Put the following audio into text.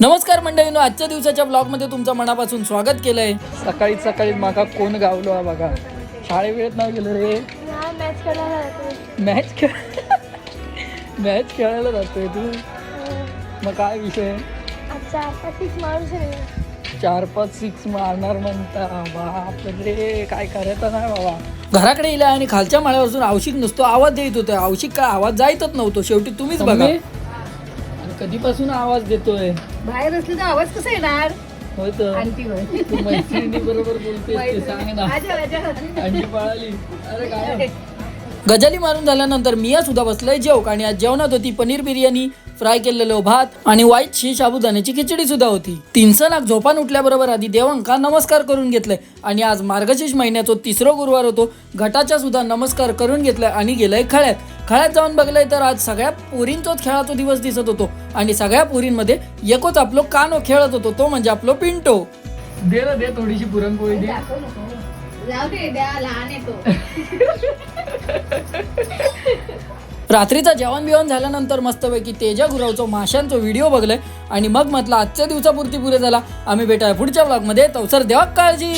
नमस्कार मंडळींनो, आजच्या दिवसाच्या ब्लॉगमध्ये तुमचं मनापासून स्वागत केलंय। सकाळी सकाळी माका कोण गावलो हा बघा। शाळे वेळेत नाही गेलो रे, मॅच खेळायला जातोय तू। मग काय विषय? 4-5 6 मारणार म्हणता। बाप रे, काय करायचं नाही बाबा। घराकडे येला आणि खालच्या माळ्यावरून औशिक नुसतो आवाज देत होता। औशिक काय आवाज जायतच नव्हतो, शेवटी तुम्हीच बघा। कधीपासून आवाज देतोय? बाहेर असले तर आवाज कसा येणार? होय तर तू मैत्रिणी बरोबर बोलतेस ते सांग ना। अंडी पळाली, अरे काय गजाली मारून झाल्यानंतर मिया सुद्धा बसलाय जेवक आणि आज जेवणात होती पनीर बिर्याणी, फ्राय केलेलो भात आणि व्हाईट शी साबुदाण्याची खिचडी सुद्धा होती। 300 लाख झोपान उठल्याबरोबर आधी देवांका नमस्कार करून घेतलाय आणि आज मार्गशीर्ष महिन्याचा 3रा गुरुवार होतो। घटाचा सुद्धा नमस्कार करून घेतलाय आणि गेलाय खळ्यात जाऊन बघलाय तर आज सगळ्या पोरींचाच खेळाचा दिवस दिसत होतो आणि सगळ्या पोरींमध्ये एकच आपलो कानो खेळत होतो, तो म्हणजे आपलो पिंटो। दे थोडीशी पुरणपोळी दे। रात्रीचा जेवण बिवण झाल्यानंतर मस्तपैकी तेजा गुरावचं माशांचा व्हिडिओ बघलाय आणि मग म्हटलं आजच्या दिवसापुरती पुरे झाला। आम्ही भेटाय पुढच्या ब्लॉग मध्ये, तवसर देवा काळजी।